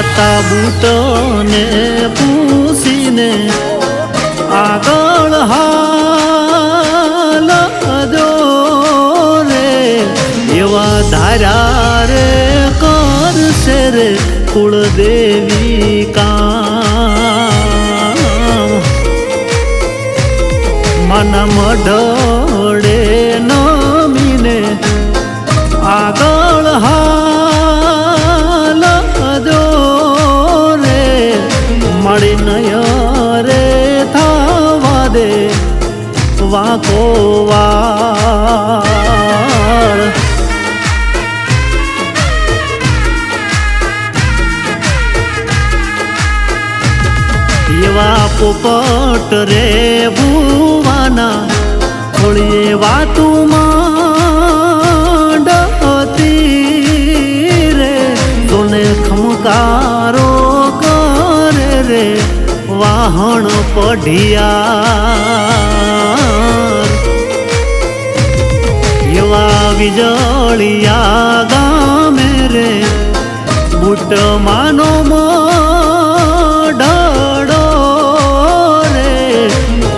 માતા બૂટને પૂછીને આગળ હાલજો રે એવા ધાર્યા રે કરશે રે કુળદેવી કામ મન મઢડે નમીને આગળ હાલજો રે મળી નય રે થવા દે વાંકો વાળ એવા પોપટ રે ભુવાના થોડીએ વાતુમાં ડતી રે સોને ખમકારો કરે રે વાહણ પઢિયા એવા વીજળિયા ગામે રે બુટ માનો મઢડો રે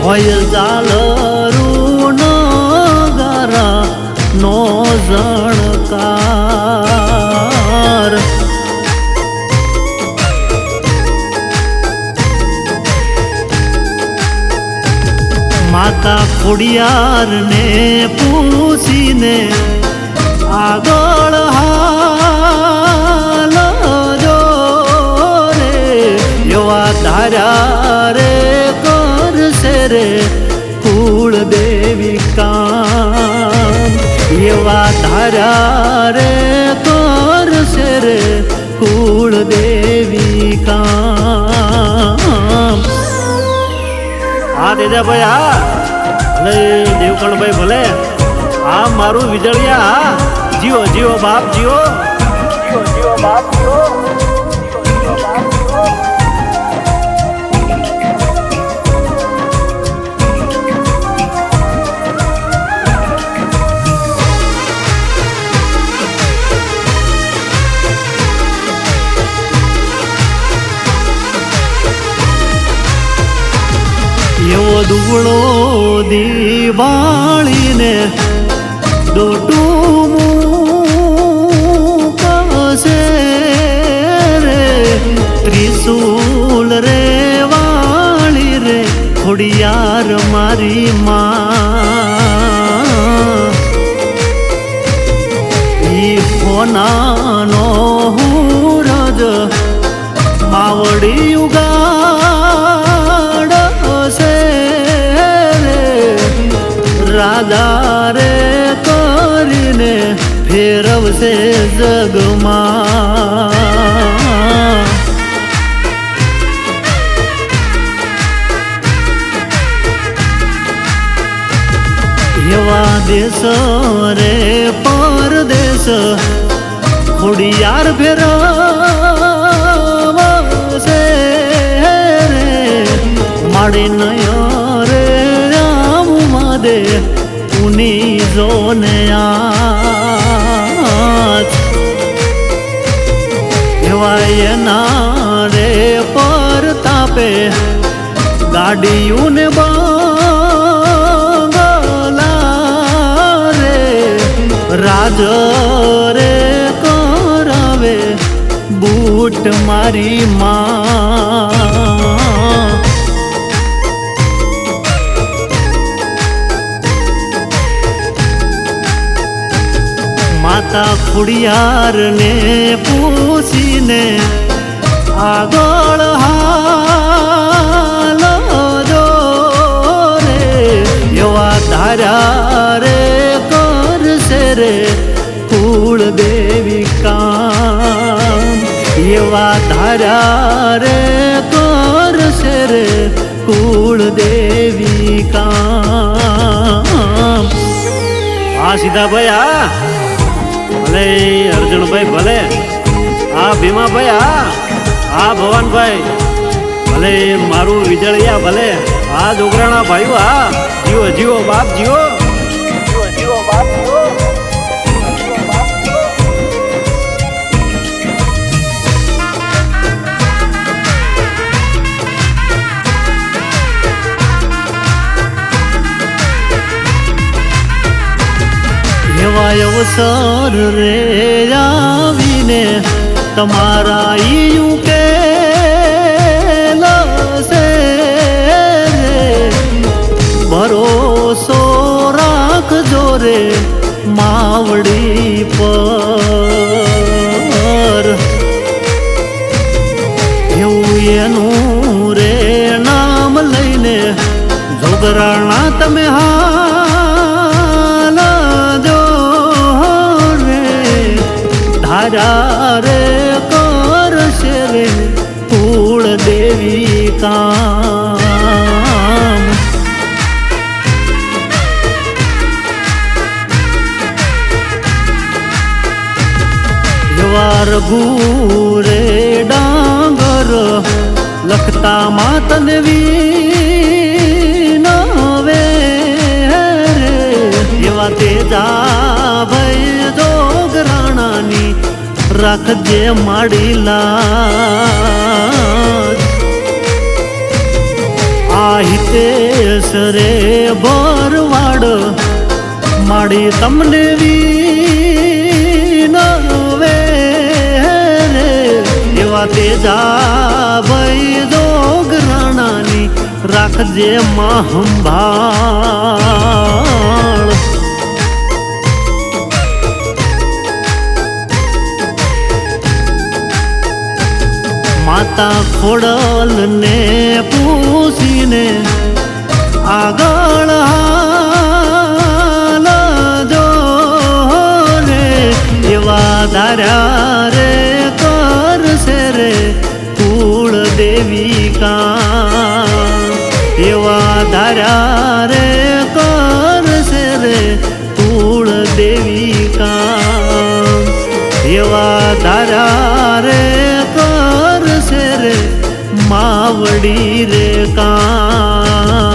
હોય ઝાલરું નગારા નો જણકાર માતા ખોડિયારને પૂછીને આગળ હાલજો રે એવા ધાર્યા રે કરશે રે કુળદેવી કામ એવા ધાર્યા રે કરશે રે કુળદેવી કામ હા તેજાભાઈ હા અને દેવકણભાઈ ભલે આ મારું વીજળિયા જીવો જીવો બાપ જીવો જીવો જીવો બાપ જીવો એવો દુબળો દિવાળીને દોટું મૂકશે રે ત્રિશુલ રે વાળી રે ખોડિયાર મારી માં ઈ હોનાનો હુરજ માવડી ઉગાડશે રાજા રે કરીને ફેરવશે જગમાં એવા દેશ રે પરદેશ ખોડિયાર ફેરવશે રે માડી નય રે દે ઉની જોને આજ એવાય ના રે પરતાપે ગાડીઓને બંગલા રે રાજ રે કરાવે બૂટ મારી માં માતા ખોડિયારને પૂછીને આગળ હાલજો રે એવા ધાર્યા રે કરશે રે કુળદેવી કામ એવા ધાર્યા રે કરશે રે કુળદેવી કામ હા સીધાભાઈ હા ભલે અર્જુનભાઈ ભલે આ ભીમાભાઈ આ ભવાનભાઈ ભલે મારું વીજળિયા ભલે આ ડોગરાણા ભાઈઓ હા જીવો જીવો બાપ જીવો જીવો જીવો બાપ જીવો સર રે આવીને તમારા ઈયું કે લસે રે ભરોસો રાખજો રે માવડી પર એવું એનું રે નામ લઈને જોગરાણા તમે હાલ જો રે ધાર્યા રે કરશે રે કુળ દેવી કામ વાર ગુરે ડાંગર લખતા માતને વીનવે રે એવા તેજા ભાઈ જોગરાણાની રાખજે માડી લાજ આ હિતેશ રે ભરવાડ માડી તમને વીનવે એવા તેજા ભાઈ જોગરાણાની રાખજે માં સંભાળ માતા ખોડલ ને પૂછીને આગળ હાલ જો રે એવા ધાર્યા રે કરશે રે કુળ દેવી કામ એવા ધાર્યા રે કરશે રે કુળ દેવી કામ એવા ધાર્યા રે કરશે રે માવડી રે કામ